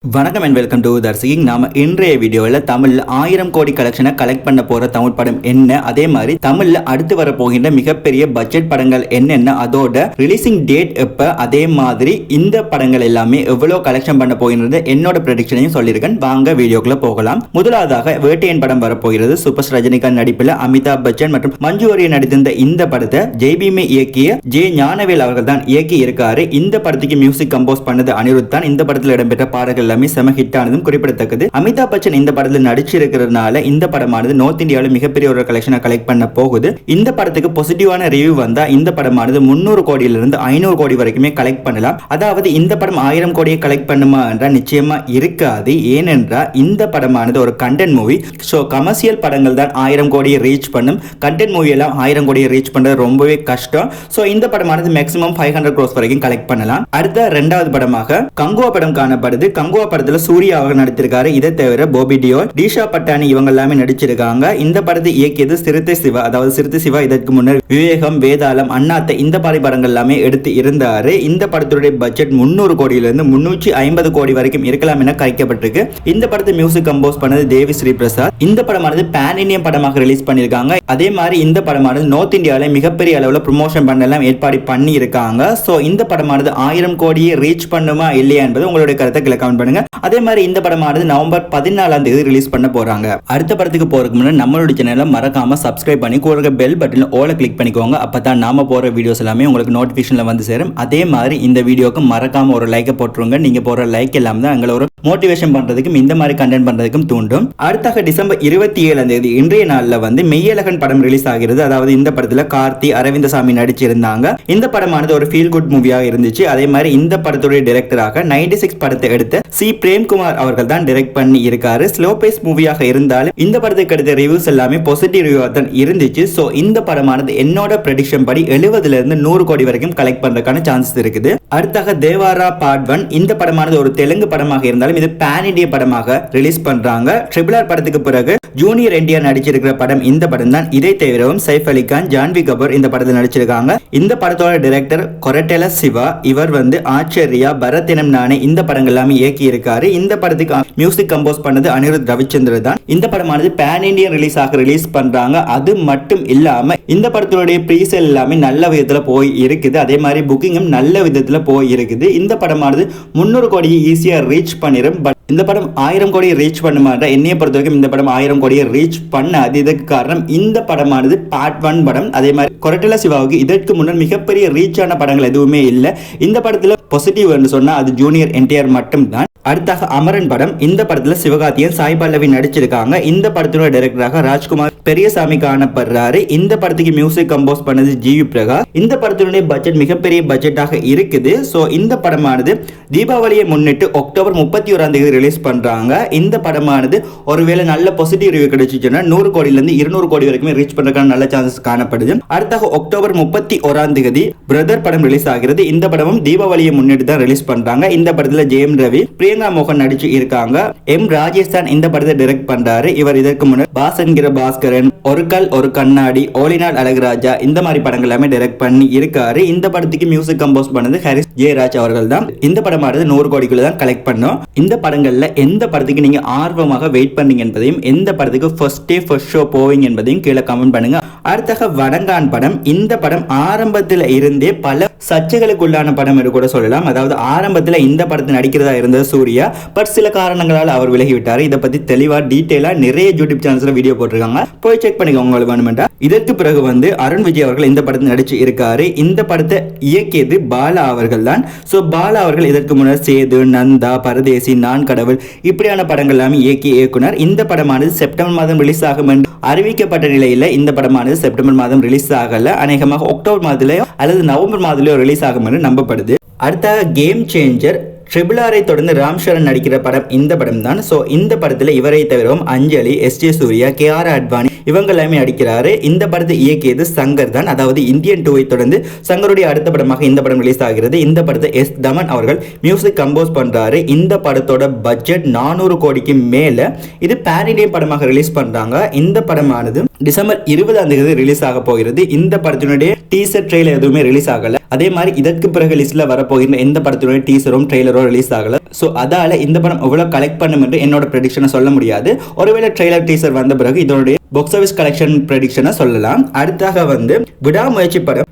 வணக்கம் and welcome to தர்சிகிங். நாம இன்றைய வீடியோவில் தமிழ்ல 1000 கோடி கலெக்ஷனை கலெக்ட் பண்ண போற தமிழ் படம் என்ன, அதே மாதிரி தமிழ்ல அடுத்து வர போகின்ற மிகப்பெரிய பட்ஜெட் படங்கள் என்னென்ன, அதோட ரிலீசிங் டேட் எப்ப, அதே மாதிரி இந்த படங்கள் எல்லாமே எவ்வளவு கலெக்ஷன் பண்ண போகிறது என்னோட ப்ரெடிக்ஷனையும் சொல்லியிருக்கேன். வாங்க வீடியோக்குள்ள போகலாம். முதலாவதாக வேட்டையன் படம் வரப்போகிறது. சூப்பர் ஸ்டார் ரஜினிகாந்த் நடிப்பில் அமிதாப் பச்சன் மற்றும் மஞ்சு வாரியர் நடித்திருந்த இந்த படத்தை ஜெய்பீமே இயக்கிய ஜே ஞானவேல் அவர்கள் தான் இயக்கி இருக்காரு. இந்த படத்துக்கு மியூசிக் கம்போஸ் பண்ணது அனிருத் தான். இந்த படத்தில் இடம்பெற்ற பாடல்கள் செம ஹிட் ஆனதும் குறிப்பிடத்தக்கது. அமிதாப் பச்சன் இந்த படத்தில் நடிச்சிருக்கிறதுனால இந்த படமானது நார்த் இந்தியாவில் மிகப்பெரிய ஒரு கலெக்ஷனை கலெக்ட் பண்ண போகுது. இந்த படத்துக்கு பாசிட்டிவான ரிவ்யூ வந்தா இந்த படமானது 300 கோடியிலிருந்து 500 கோடி வரைக்குமே கலெக்ட் பண்ணலாம். அதாவது இந்த படம் 1000 கோடியை கலெக்ட் பண்ணுமா என்றால் நிச்சயமா இருக்காது. ஏனென்றால் இந்த படமானது ஒரு கண்டென்ட் மூவி. ஸோ கமர்ஷியல் படங்கள் தான் 1000 கோடியை ரீச் பண்ணும். கண்டென்ட் மூவி எல்லாம் 1000 கோடியை ரீச் பண்றது ரொம்பவே கஷ்டம். ஸோ இந்த படமானது மேக்ஸிமம் 500 crores வரைக்கும் கலெக்ட் பண்ணலாம். அடுத்த இரண்டாவது படமாக கங்குவா படம் காணப்படுது. கங்குவா படத்துல சூர்யா அவர்கள் நடித்திருக்காரு. இதை தவிர பாபி டியோல், டிஷா பட்டானி இவங்க எல்லாமே நடிச்சிருக்காங்க. இந்த படத்தை இயக்கியது சிறுத்தை சிவா. அதாவது சிறுத்தை சிவா இதற்கு முன்னர் விவேகம், வேதாளம், அண்ணாத்த இந்த மாதிரி படங்கள் எல்லாமே எடுத்து இருந்தாரு. இந்த படத்துடைய பட்ஜெட் 300 கோடியிலிருந்து 350 கோடி வரைக்கும் இருக்கலாம் என கணிக்கப்பட்டிருக்கு. இந்த படத்தை மியூசிக் கம்போஸ் பண்ணது தேவி ஸ்ரீ பிரசாத். இந்த படமானது பேன் இந்தியன் படமாக ரிலீஸ் பண்ணிருக்காங்க. அதே மாதிரி இந்த படமானது நார்த் இந்தியாவில் மிகப்பெரிய அளவில் ப்ரமோஷன் பண்ணலாம் ஏற்பாடு பண்ணி இருக்காங்க. சோ இந்த படமானது 1000 கோடியை ரீச் பண்ணுமா இல்லையா என்பது உங்களுடைய கருத்தை கீழே கமெண்ட் பண்ணுங்க. அதே மாதிரி இந்த படமானது நவம்பர் 14ஆம் தேதி ரிலீஸ் பண்ண போறாங்க. அடுத்த படத்துக்கு போறதுக்கு முன்னாடி நம்மளுடைய சேனலை மறக்காம சப்ஸ்கிரைப் பண்ணி கூட பெல் பட்டன்ல ஓல கிளிக் பண்ணிக்கோங்க. அப்பதான் நாம போற வீடியோஸ் எல்லாமே உங்களுக்கு நோட்டிபிகேஷன்ல வந்து சேரும். அதே மாதிரி இந்த வீடியோக்கு மறக்காம ஒரு லைக் போட்டுருங்க. நீங்க போற லைக் எல்லாம் தான் எங்களை ஒரு மோட்டிவேஷன் பண்றதுக்கும் இந்த மாதிரி கண்டென்ட் பண்றதுக்கும் தூண்டும். அடுத்த டிசம்பர் 27ஆம் தேதி இன்றைய நாள்ல மெய்யழகன் படம் ரிலீஸ் ஆகிறது. அதாவது இந்த படத்துல கார்த்தி, அரவிந்தசாமி நடிச்சிருந்தாங்க. இந்த படமானது ஒரு ஃபீல் குட் மூவியாக இருந்துச்சு. அதே மாதிரி இந்த படத்துடைய டைரக்டராக 96 படத்தை எடுத்த சி பிரேம்குமார் அவர்கள் தான் டைரக்ட் பண்ணி இருக்காரு. ஸ்லோ பேஸ் மூவியாக இருந்தாலும் இந்த படத்துக்கு எடுத்த ரிவ்யூஸ் எல்லாமே பாசிட்டிவ் ரிவ்யூ தான் இருந்துச்சு. சோ இந்த படமானது என்னோட ப்ரெடிக்ஷன் படி 70 இருந்து 100 கோடி வரைக்கும் கலெக்ட் பண்றதுக்கான சான்சஸ் இருக்குது. அடுத்தாக தேவாரா பார்ட் 1. இந்த படமானது ஒரு தெலுங்கு படமாக இருந்தாலும் இது பேன் இந்திய படமாக ரிலீஸ் பண்றாங்க. ட்ரிபிள் ஆர் படத்துக்கு பிறகு ஜூனியர் என்டிஆர் நடிச்சிருக்கிற படம் இந்த படம் தான். இதை தவிரவும் சைஃப் அலி கான், ஜான்வி கபூர் இந்த படத்தில் நடிச்சிருக்காங்க. இந்த படத்தோட டைரக்டர் கொரட்டெல சிவா. இவர் ஆச்சரியா, பரத்தினம் நானே இந்த படங்கள் எல்லாமே இயக்கி இருக்காரு. இந்த படத்துக்கு மியூசிக் கம்போஸ் பண்ணது அனிருத் ரவிச்சந்திரன் தான். இந்த படமானது பேன் இந்தியன் ரிலீஸ் பண்றாங்க. அது மட்டும் இல்லாம இந்த படத்துடைய ப்ரீசேல் எல்லாமே நல்ல விதத்துல போய் இருக்குது. அதே மாதிரி புக்கிங்கும் நல்ல விதத்துல போய் இருக்குது. இந்த படமானது 300 கோடியை ஈஸியா ரீச் பண்ணிரும். பட் இந்த படம் 1000 கோடியை ரீச் பண்ணுமாட்டா என்னைய பொறுத்த வரைக்கும் இந்த படம் 1000 கோடியை ரீச் பண்ணாது. இதுக்கு காரணம் இந்த படமானது பார்ட் 1 படம். அதே மாதிரி கொரட்டெல சிவாவுக்கு இதற்கு முன்னர் மிகப்பெரிய ரீச் ஆன படங்கள் எதுவுமே இல்லை. இந்த படத்துல பாசிட்டிவ் என்று சொன்னா அது ஜூனியர் என்டிஆர் மட்டும் தான். அடுத்தாக அமரன் படம். இந்த படத்துல சிவகார்த்தியன், சாய் பல்லவி நடிச்சிருக்காங்க. இந்த படத்தோட டைரக்டராக ராஜ்குமார் பெரியசாமி காணப்படுறாரு. இந்த படத்துக்கு மியூசிக் கம்போஸ் பண்ணது ஜிவி பிரகாஷ். இந்த படத்தினுடைய பட்ஜெட் மிகப்பெரிய பட்ஜெட்டாக இருக்குது. சோ இந்த படமானது தீபாவளியை முன்னிட்டு அக்டோபர் 31ஆம் தேதி ரிலீஸ் பண்றாங்க. இந்த படமானது ஒருவேளை நல்ல பாசிட்டிவ் ரிவ்யூ கிடைச்சிச்சுன்னா 100 கோடியிலிருந்து 200 கோடி வரைக்கும் ரீச் பண்றதுக்கான நல்ல சான்சஸ் காணப்படுது. அடுத்தாக அக்டோபர் 31ஆம் தேதி பிரதர் படம் ரிலீஸ் ஆகிறது. இந்த படமும் தீபாவளியை முன்னிட்டு தான் ரிலீஸ் பண்றாங்க. இந்த படத்துல ஜெயம் ரவி, பிரியங்கா மோகன் நடிச்சு இருக்காங்க. எம் ராஜேஷ் இந்த படத்தை டைரக்ட் பண்றாரு. இவர் இதற்கு முன்னர் பாசன்கிற பாஸ்கரன், ஒரு கல் ஒரு கண்ணாடி, ஓலினால் அழகுராஜா இந்த மாதிரி படங்கள் எல்லாமே டைரக்ட் பண்ணி இருக்காரு. இந்த படத்துக்கு மியூசிக் கம்போஸ் பண்ணது ஹரிஸ் ஜெயராஜ் அவர்கள் தான். இந்த படமானது 100 கோடிக்குள்ள தான் கலெக்ட் பண்ணும். இந்த படங்கள்ல எந்த படத்துக்கு நீங்க ஆர்வமாக வெயிட் பண்ணீங்க என்பதையும், எந்த படத்துக்கு ஃபர்ஸ்ட் ஷோ போவீங்க என்பதையும் கீழே கமெண்ட் பண்ணுங்க. அடுத்த வடங்கான் படம். இந்த படம் ஆரம்பத்தில் இருந்தே பல சர்ச்சைகளுக்குள்ளான படம் என்று கூட சொல்லலாம். அதாவது ஆரம்பத்தில் இந்த படத்தை நடிக்கிறதா இருந்தது சூர்யா. பட் சில காரணங்களால் அவர் விலகிவிட்டார். இதை பத்தி தெளிவா டீடைலா நிறைய யூடியூப் சேனல்ஸ்ல வீடியோ போட்டிருக்காங்க. போய் செக் பண்ணிக்கோங்க உங்களுக்கு வேணுமெண்டா. இதற்கு பிறகு அருண் விஜய் அவர்கள் இந்த படத்தை நடிச்சு இருக்காரு. இந்த படத்தை இயக்கியது பாலா அவர்கள் தான். சோ பாலா அவர்கள் இதற்கு முன்னர் சேது, நந்தா, பரதேசி, நான் கடவுள் இப்படியான படங்கள் எல்லாமே இயக்கிய இயக்குனர். இந்த படமானது செப்டம்பர் மாதம் ரிலீஸ் ஆகும் என்று அறிவிக்கப்பட்ட நிலையில இந்த படமானது செப்டம்பர் மாதம் ரிலீஸ் ஆகல. அநேகமாக அக்டோபர் மாதத்திலேயோ அல்லது நவம்பர் மாதத்திலேயோ ரிலீஸ் ஆகும் என்று நம்பப்படுது. அடுத்த கேம் சேஞ்சர். ட்ரிபிள் ஆரை தொடர்ந்து ராம் சரண் நடிக்கிற படம் இந்த படம் தான். சோ இந்த படத்துல இவரை தவிரவும் அஞ்சலி, எஸ்.ஜே. சூர்யா, கே.ஆர். அத்வானி இவங்க எல்லாமே நடிக்கிறாரு. இந்த படத்தை இயக்கியது சங்கர் தான். அதாவது இந்தியன் 2 தொடர்ந்து சங்கருடைய அடுத்த படமாக இந்த படம் ரிலீஸ் ஆகிறது. இந்த படத்தை எஸ். தமன் அவர்கள் மியூசிக் கம்போஸ் பண்றாரு. இந்த படத்தோட பட்ஜெட் 400 கோடிக்கு மேல. இது பேன் இந்தியன் படமாக ரிலீஸ் பண்றாங்க. இந்த படமானது டிசம்பர் 20ஆம் தேதி ரிலீஸ் ஆக போகிறது. இந்த படத்தினுடைய டீசர் ட்ரெய்லர் எதுவுமே ரிலீஸ் ஆகல. அதே மாதிரி இதற்கு பிறகு லிஸ்ட்ல வரப்போகிற எந்த படத்துடைய டீசரும் ட்ரெய்லரோ ரிலீஸ் ஆகல. ஸோ அதால இந்த படம் எவ்வளவு கலெக்ட் பண்ணும் என்று என்னோட ப்ரெடிக்ஷனை சொல்ல முடியாது. ஒருவேளை ட்ரெய்லர் டீசர் வந்த பிறகு இதனுடைய பாக்ஸ் ஆஃபீஸ் கலெக்ஷன் ப்ரெடிக்ஷனை சொல்லலாம். அடுத்தாக வந்து விடாமுயற்சி படம்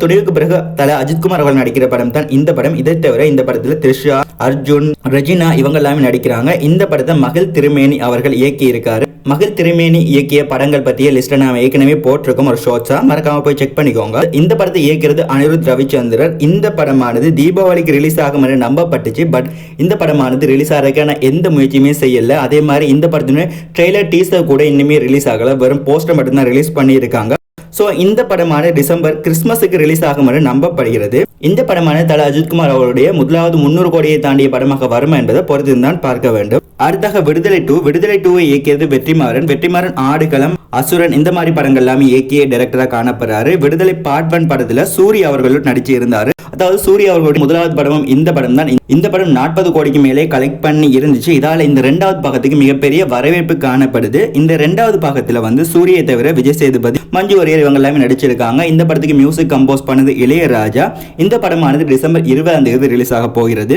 துணிவுக்கு பிறகு தல அஜித்குமார் அவர்கள் நடிக்கிற படம் தான் இந்த படம். இதை தவிர இந்த படத்தில் த்ரிஷா, அர்ஜுன், ரெஜினா இவங்க எல்லாமே நடிக்கிறாங்க. இந்த படத்தை மகிழ் திருமேனி அவர்கள் இயக்கி இருக்காரு. மகிழ் திருமேனி இயக்கிய படங்கள் பற்றிய லிஸ்ட்டை நாம ஏற்கனவே போட்டிருக்கோம் ஒரு ஷார்ட்ஸா, மறக்காம போய் செக் பண்ணிக்கோங்க. இந்த படத்தை இயக்கிறது அனிருத் ரவிச்சந்திரன். இந்த படமானது தீபாவளிக்கு ரிலீஸ் ஆகும் என்று நம்பப்பட்டுச்சு. பட் இந்த படமானது ரிலீஸ் ஆகிறதுக்கான எந்த முயற்சியுமே செய்யல. அதே மாதிரி இந்த படத்தினுடைய ட்ரெய்லர் டீசர் கூட இன்னுமே ரிலீஸ் ஆகல, வெறும் போஸ்டர் மட்டும்தான் ரிலீஸ் பண்ணியிருக்காங்க. ஸோ இந்த படமான டிசம்பர் கிறிஸ்மஸுக்கு ரிலீஸ் ஆகும் என்று நம்பப்படுகிறது. இந்த படமான தல அஜித்குமார் அவருடைய முதலாவது 300 கோடியை தாண்டிய படமாக வருமா என்பதை பொறுத்துதான் பார்க்க வேண்டும். அடுத்தாக விடுதலை 2 இயக்கியது வெற்றிமாறன் ஆடுகளம், அசுரன் இந்த மாதிரி படங்கள் எல்லாமே இயக்கிய டைரக்டரா காணப்படுறாரு. விடுதலை பார்ட் 1 படத்துல சூர்யா அவர்களும் நடிச்சு இருந்தாரு. அதாவது சூர்யா அவர்களுடைய முதலாவது படமும் இந்த படம் தான். இந்த படம் 40 கோடிக்கு மேலே கலெக்ட் பண்ணி இருந்துச்சு. இதால இந்த 2வது பாகத்துக்கு மிகப்பெரிய வரவேற்பு காணப்படுது. இந்த 2வது பாகத்துல வந்து சூர்யை தவிர விஜய் சேதுபதி, மஞ்சு வாரியர் இவங்க எல்லாமே நடிச்சிருக்காங்க. இந்த படத்துக்கு மியூசிக் கம்போஸ் பண்ணது இளையராஜா. இந்த படமானது டிசம்பர் 20 ரிலீஸ் ஆக போகிறது.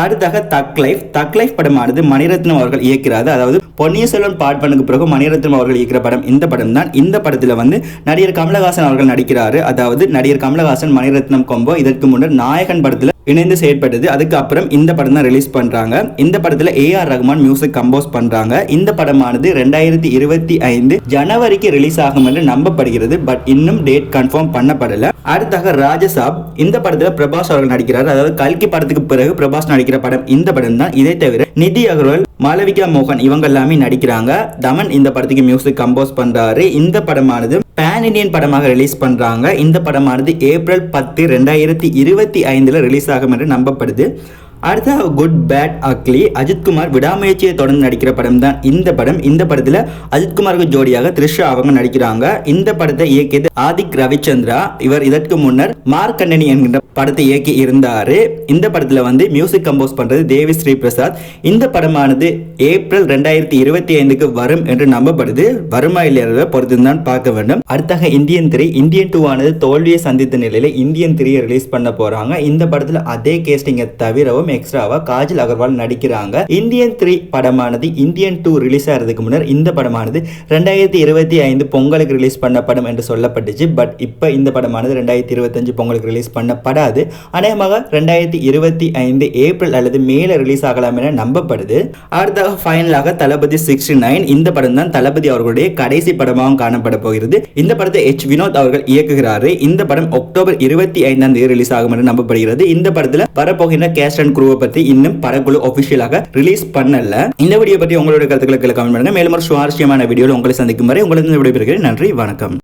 அடுத்தாக தக் லைஃப் படமானது மணிரத்னம் அவர்கள் இயக்கிறார். அதாவது பொன்னியின் செல்வன் பார்ட் 1க்கு பிறகு மணிரத்னம் அவர்கள் இயக்கிற படம் இந்த படம் தான். இந்த படத்துல வந்து நடிகர் கமலஹாசன் அவர்கள் நடிக்கிறாரு. அதாவது நடிகர் கமலஹாசன் மணிரத்னம் கொம்போ இதற்கு முன்னர் நாயகன் படத்துல இணைந்து செயற்பட்டது. அதுக்கப்புறம் இந்த படம் தான் ரிலீஸ் பண்றாங்க. இந்த படத்துல ஏஆர் ரஹ்மான் மியூசிக் கம்போஸ் பண்றாங்க. இந்த படமானது 2025 ஜனவரிக்கு ரிலீஸ் ஆகும் என்று நம்பப்படுகிறது. பட் இன்னும் டேட் கன்ஃபார்ம் பண்ணப்படல. அடுத்தாக ராஜசாப். இந்த படத்துல பிரபாஸ் அவர்கள் நடிக்கிறார். அதாவது கல்கி படத்துக்கு பிறகு பிரபாஸ் நடிக்கிற படம் இந்த படம் தான். இதை தவிர நிதி அகர்வால், மாளவிகா மோகன் இவங்க எல்லாமே நடிக்கிறாங்க. தமன் இந்த படத்துக்கு மியூசிக் கம்போஸ் பண்றாரு. இந்த படமானது பேன் இண்டியன் படமாக ரிலீஸ் பண்றாங்க. இந்த படமானது ஏப்ரல் 10, 2025 ரிலீஸ் ஆகும் என்று நம்பப்படுது. அடுத்த குட் பேட் அக்லி, அஜித்குமார் விடாமுயற்சியை தொடர்ந்து நடிக்கிற படம் தான் இந்த படம். இந்த படத்துல அஜித்குமாருக்கு ஜோடியாக த்ரிஷா அவங்க நடிக்கிறாங்க. இந்த படத்தை இயக்கியது ஆதிக் ரவிச்சந்திரா. இவர் இதற்கு முன்னர் மார்க்கண்டனி என்கிற படத்தை இயக்கி இருந்தாரு. இந்த படத்துல வந்து மியூசிக் கம்போஸ் பண்றது தேவி ஸ்ரீ பிரசாத். இந்த படமானது ஏப்ரல் 2025 வரும் என்று நம்பப்படுது. வருமா இல்லையா பொறுத்து தான் பார்க்க வேண்டும். அடுத்தாக இந்தியன் 2 ஆனது தோல்வியை சந்தித்த நிலையில இந்தியன் 3 ரிலீஸ் பண்ண போறாங்க. இந்த படத்துல அதே கேஸ்டிங்கை தவிரவும் எக்ஸ்ட்ராவா காஜல் அகர்வால் நடிக்கிறாங்க. இந்தியன் 3 படமானது இந்தியன் 2 ரிலீஸ் ஆகிறதுக்கு முன்னர் இந்த படமானது 2025 பொங்கலுக்கு ரிலீஸ் பண்ண படம் என்று சொல்லப்பட்டுச்சு. பட் இப்ப இந்த படமானது 2025 பொங்கலுக்கு ரிலீஸ் பண்ணப்படாது. அநேகமாக 2025 ஏப்ரல் அல்லது மேல ரிலீஸ் ஆகலாம் என நம்பப்படுது. அடுத்தாக ஃபைனலாக தளபதி 69. இந்த படம் தான் தளபதி அவர்களுடைய கடைசி படமாக காணப்பட போகிறது. இந்த படத்தை வினோத் அவர்கள் இயக்குகிறாரு. இந்த படம் அக்டோபர் 25 ரிலீஸ் ஆகும் என்று நம்பப்படுகிறது. இந்த படத்துல வரப்போகின்ற கேஸ்ட் அண்ட் பத்தி இன்னும் படக்குழு ஒபிஷியலாக ரிலீஸ் பண்ணல. இந்த வீடியோ பற்றி உங்களுடைய கருத்துக்களை கமெண்ட் பண்ணுங்க. மேலும் ஒரு சுவாரஸ்யமான வீடியோவில் உங்களை சந்திக்கும் வரை உங்களிடம் விடைபெறுகிறேன். நன்றி, வணக்கம்.